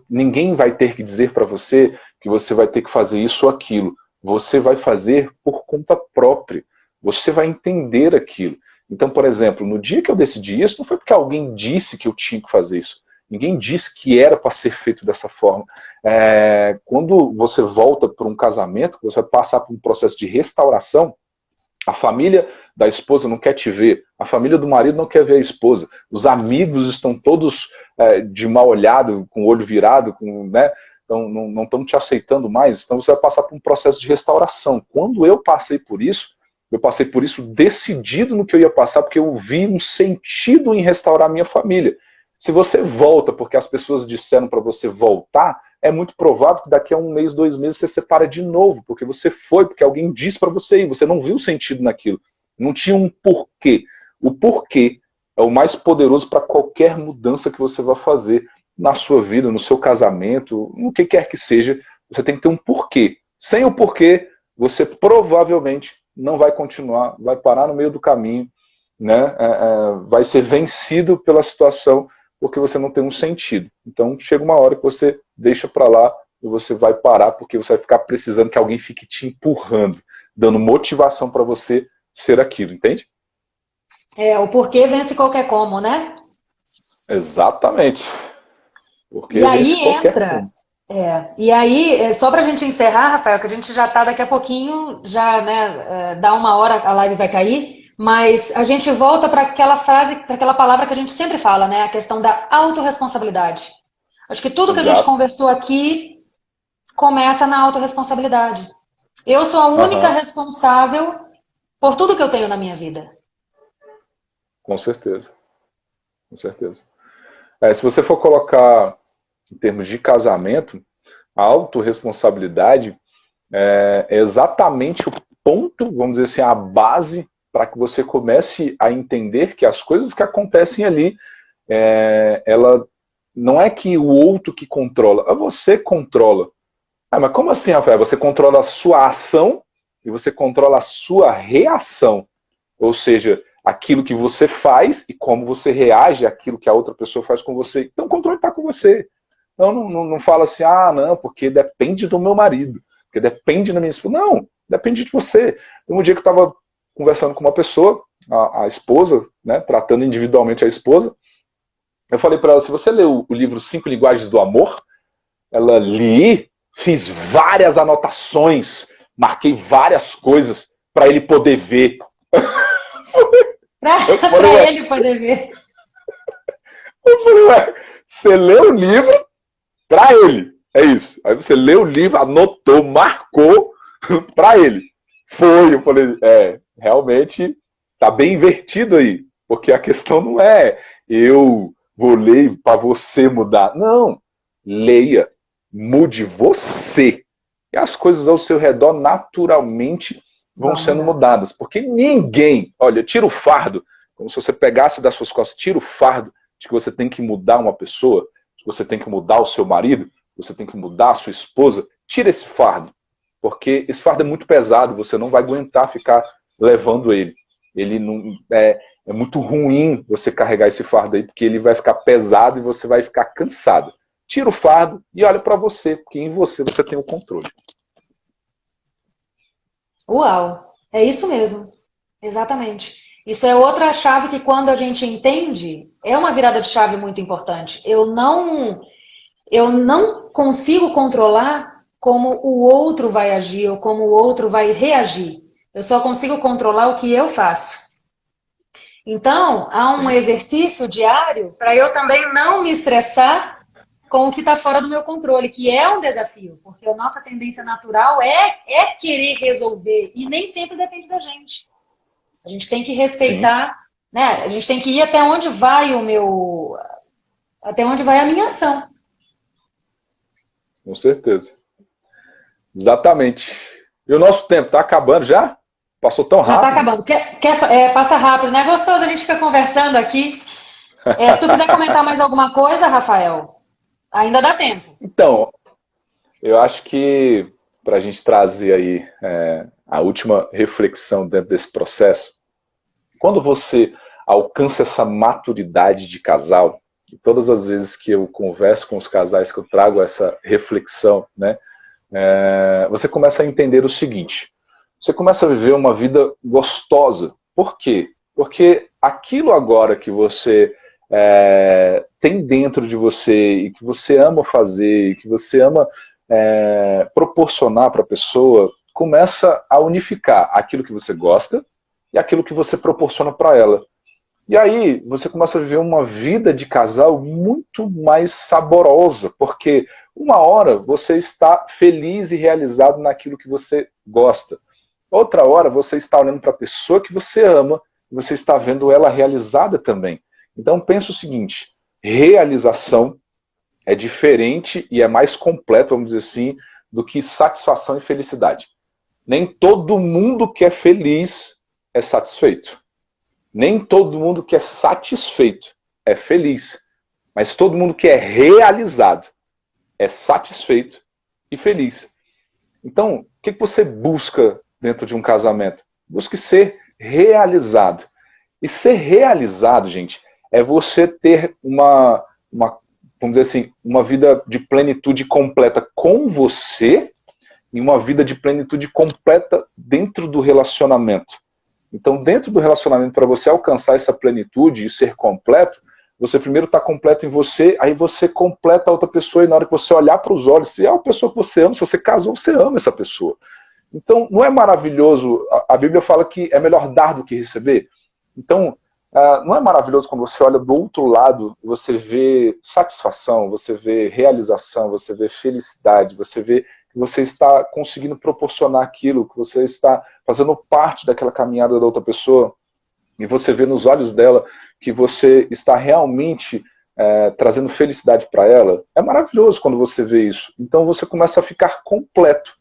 ninguém vai ter que dizer para você que você vai ter que fazer isso ou aquilo. Você vai fazer por conta própria. Você vai entender aquilo. Então, por exemplo, no dia que eu decidi isso, não foi porque alguém disse que eu tinha que fazer isso. Ninguém disse que era para ser feito dessa forma. Quando você volta para um casamento, você vai passar por um processo de restauração, a família da esposa não quer te ver, a família do marido não quer ver a esposa, os amigos estão todos de mal olhado, com o olho virado, né? Então, não estão te aceitando mais, então você vai passar por um processo de restauração. Quando eu passei por isso decidido no que eu ia passar, porque eu vi um sentido em restaurar a minha família. Se você volta porque as pessoas disseram para você voltar, é muito provável que daqui a 1 mês, 2 meses, você separa de novo, porque você foi, porque alguém disse para você ir, você não viu sentido naquilo. Não tinha um porquê. O porquê é o mais poderoso para qualquer mudança que você vai fazer na sua vida, no seu casamento, no que quer que seja, você tem que ter um porquê. Sem o porquê, você provavelmente não vai continuar, vai parar no meio do caminho, né? Vai ser vencido pela situação, porque você não tem um sentido. Então chega uma hora que você deixa para lá e você vai parar, porque você vai ficar precisando que alguém fique te empurrando, dando motivação para você ser aquilo, entende? O porquê vence qualquer como, né? Exatamente. Porque E aí qualquer entra. como. E aí, só pra gente encerrar, Rafael, que a gente já tá daqui a pouquinho, já, né, dá 1 hora a live vai cair, mas a gente volta para aquela frase, para aquela palavra que a gente sempre fala, né? A questão da autorresponsabilidade. Acho que tudo que a gente Exato. conversou aqui começa na autorresponsabilidade. Eu sou a única responsável por tudo que eu tenho na minha vida. Com certeza. Com certeza. Se você for colocar em termos de casamento, a autorresponsabilidade é exatamente o ponto, vamos dizer assim, a base para que você comece a entender que as coisas que acontecem ali, ela não é que o outro que controla, você controla. Mas como assim, Rafael? Você controla a sua ação e você controla a sua reação. Ou seja, aquilo que você faz e como você reage àquilo que a outra pessoa faz com você. Então o controle está com você. Não fala assim, não, porque depende do meu marido, porque depende da minha esposa. Não, depende de você. Um dia que eu estava conversando com uma pessoa, a esposa, né, tratando individualmente a esposa, eu falei para ela, se você leu o livro 5 Linguagens do Amor, ela li, fiz várias anotações, marquei várias coisas para ele poder ver. Para ele poder ver. Eu falei, você leu o livro para ele, é isso. Aí você leu o livro, anotou, marcou para ele. Eu falei, realmente tá bem invertido aí, porque a questão não é eu vou ler para você mudar. Não, leia, mude você. E as coisas ao seu redor naturalmente vão sendo mudadas, porque ninguém, olha, tira o fardo, como se você pegasse das suas costas, tira o fardo de que você tem que mudar uma pessoa, que você tem que mudar o seu marido, que você tem que mudar a sua esposa, tira esse fardo, porque esse fardo é muito pesado, você não vai aguentar ficar levando ele. Ele não é muito ruim você carregar esse fardo aí, porque ele vai ficar pesado e você vai ficar cansado. Tira o fardo e olha para você, porque em você tem o controle. Uau, é isso mesmo, exatamente. Isso é outra chave que quando a gente entende, é uma virada de chave muito importante. Eu não consigo controlar como o outro vai agir ou como o outro vai reagir. Eu só consigo controlar o que eu faço. Então, há um exercício diário para eu também não me estressar com o que está fora do meu controle, que é um desafio, porque a nossa tendência natural é querer resolver, e nem sempre depende da gente. A gente tem que respeitar, né? A gente tem que ir até onde vai até onde vai a minha ação. Com certeza. Exatamente. E o nosso tempo está acabando já? Passou tão rápido. Já está acabando. Passa rápido, né? Gostoso, a gente fica conversando aqui. Se tu quiser comentar mais alguma coisa, Rafael, ainda dá tempo. Então, eu acho que para a gente trazer aí a última reflexão dentro desse processo, quando você alcança essa maturidade de casal, e todas as vezes que eu converso com os casais, que eu trago essa reflexão, né, você começa a entender o seguinte, você começa a viver uma vida gostosa. Por quê? Porque aquilo agora que você tem dentro de você e que você ama fazer, e que você ama proporcionar para a pessoa, começa a unificar aquilo que você gosta e aquilo que você proporciona para ela. E aí você começa a viver uma vida de casal muito mais saborosa, porque uma hora você está feliz e realizado naquilo que você gosta. Outra hora você está olhando para a pessoa que você ama e você está vendo ela realizada também. Então pensa o seguinte, realização é diferente e é mais completo, vamos dizer assim, do que satisfação e felicidade. Nem todo mundo que é feliz é satisfeito. Nem todo mundo que é satisfeito é feliz. Mas todo mundo que é realizado é satisfeito e feliz. Então, o que você busca dentro de um casamento? Busque ser realizado. E ser realizado, gente, é você ter uma vamos dizer assim, uma vida de plenitude completa com você e uma vida de plenitude completa dentro do relacionamento. Então, dentro do relacionamento, para você alcançar essa plenitude e ser completo, você primeiro está completo em você, aí você completa a outra pessoa, e na hora que você olhar para os olhos, se é uma pessoa que você ama, se você casou, você ama essa pessoa. Então, não é maravilhoso? A Bíblia fala que é melhor dar do que receber. Então, não é maravilhoso quando você olha do outro lado, você vê satisfação, você vê realização, você vê felicidade, você vê que você está conseguindo proporcionar aquilo, que você está fazendo parte daquela caminhada da outra pessoa, e você vê nos olhos dela que você está realmente trazendo felicidade para ela. É maravilhoso quando você vê isso. Então você começa a ficar completo,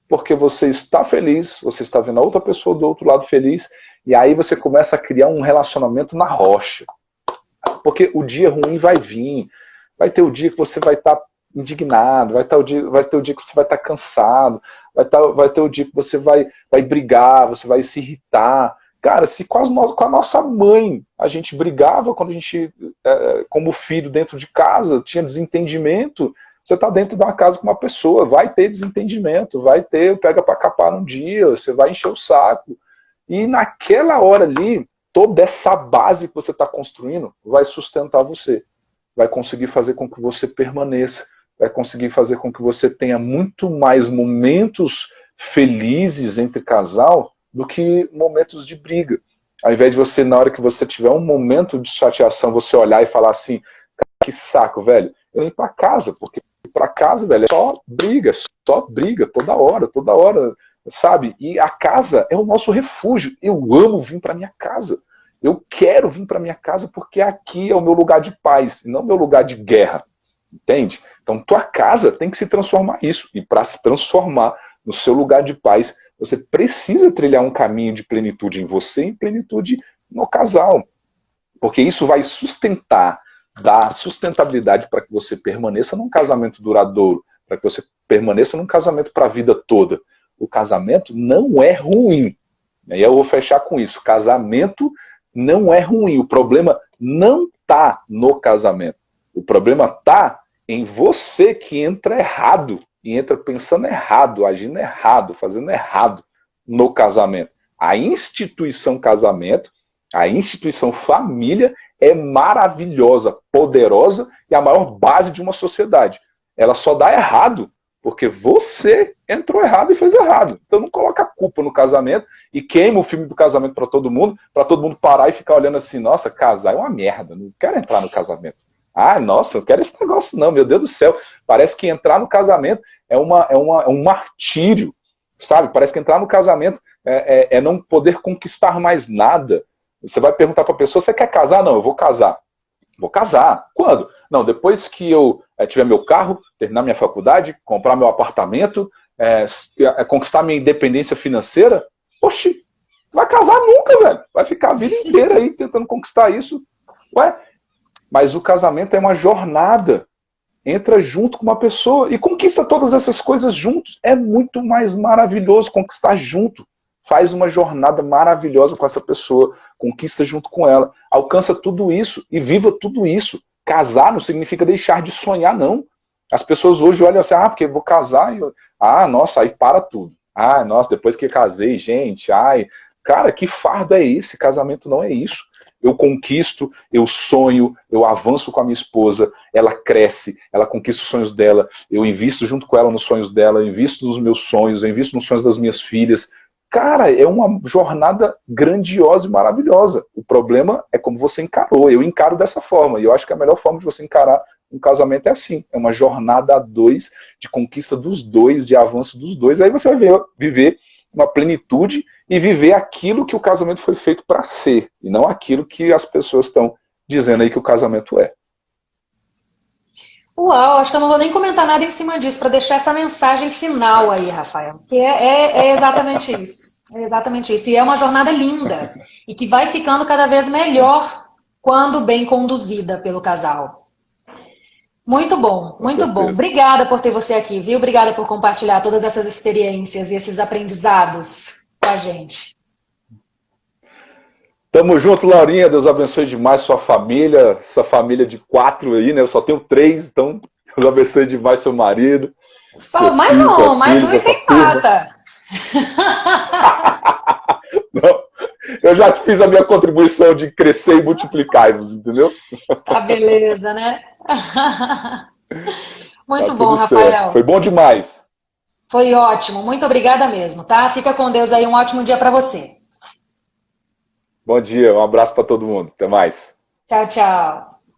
porque você está feliz, você está vendo a outra pessoa do outro lado feliz, e aí você começa a criar um relacionamento na rocha. Porque o dia ruim vai vir, vai ter o dia que você vai estar indignado, vai ter o dia que você vai estar cansado, vai ter o dia que você vai brigar, você vai se irritar. Cara, se com a nossa mãe a gente brigava quando a gente, como filho dentro de casa, tinha desentendimento, você está dentro de uma casa com uma pessoa, vai ter desentendimento, vai ter pega para capar um dia, você vai encher o saco. E naquela hora ali, toda essa base que você está construindo vai sustentar você. Vai conseguir fazer com que você permaneça, vai conseguir fazer com que você tenha muito mais momentos felizes entre casal do que momentos de briga. Ao invés de você, na hora que você tiver um momento de chateação, você olhar e falar assim, que saco, velho, eu ir para casa, porque para casa, velho, é só briga, toda hora, sabe? E a casa é o nosso refúgio. Eu amo vir para minha casa. Eu quero vir para minha casa porque aqui é o meu lugar de paz, e não meu lugar de guerra. Entende? Então, tua casa tem que se transformar isso. E para se transformar no seu lugar de paz, você precisa trilhar um caminho de plenitude em você e plenitude no casal. Porque isso vai dar sustentabilidade para que você permaneça num casamento duradouro, para que você permaneça num casamento para a vida toda. O casamento não é ruim. E aí eu vou fechar com isso. Casamento não é ruim. O problema não está no casamento. O problema está em você que entra errado. E entra pensando errado, agindo errado, fazendo errado no casamento. A instituição casamento, a instituição família é maravilhosa, poderosa e a maior base de uma sociedade. Ela só dá errado porque você entrou errado e fez errado. Então não coloca a culpa no casamento e queima o filme do casamento para todo mundo parar e ficar olhando assim, nossa, casar é uma merda, não quero entrar no casamento. Ah, nossa, não quero esse negócio não, meu Deus do céu. Parece que entrar no casamento é um martírio, sabe? Parece que entrar no casamento é não poder conquistar mais nada. Você vai perguntar para a pessoa, você quer casar? Não, eu vou casar. Vou casar. Quando? Não, depois que eu tiver meu carro, terminar minha faculdade, comprar meu apartamento, conquistar minha independência financeira. Oxi, vai casar nunca, velho. Vai ficar a vida inteira aí tentando conquistar isso. Ué? Mas o casamento é uma jornada. Entra junto com uma pessoa e conquista todas essas coisas juntos. É muito mais maravilhoso conquistar junto. Faz uma jornada maravilhosa com essa pessoa. Conquista junto com ela. Alcança tudo isso e viva tudo isso. Casar não significa deixar de sonhar, não. As pessoas hoje olham assim, porque eu vou casar. Nossa, aí para tudo. Nossa, depois que casei, gente, cara, que fardo é esse? Casamento não é isso. Eu conquisto, eu sonho, eu avanço com a minha esposa, ela cresce, ela conquista os sonhos dela, eu invisto junto com ela nos sonhos dela, eu invisto nos meus sonhos, eu invisto nos sonhos das minhas filhas. Cara, é uma jornada grandiosa e maravilhosa. O problema é como você encarou. Eu encaro dessa forma, e eu acho que a melhor forma de você encarar um casamento é assim. É uma jornada a dois, de conquista dos dois, de avanço dos dois. Aí você vai viver uma plenitude e viver aquilo que o casamento foi feito para ser, e não aquilo que as pessoas estão dizendo aí que o casamento é. Uau, acho que eu não vou nem comentar nada em cima disso, para deixar essa mensagem final aí, Rafael. Que é exatamente isso. É exatamente isso. E é uma jornada linda, e que vai ficando cada vez melhor quando bem conduzida pelo casal. Muito bom, muito bom. Obrigada por ter você aqui, viu? Obrigada por compartilhar todas essas experiências e esses aprendizados com a gente. Tamo junto, Laurinha. Deus abençoe demais sua família de 4 aí, né? Eu só tenho 3, então Deus abençoe demais seu marido. Mais um e sem mata. Não, eu já fiz a minha contribuição de crescer e multiplicar-vos, entendeu? Tá beleza, né? Muito Tá bom, tudo certo. Rafael. Foi bom demais. Foi ótimo. Muito obrigada mesmo, tá? Fica com Deus aí. Um ótimo dia para você. Bom dia, um abraço para todo mundo. Até mais. Tchau, tchau.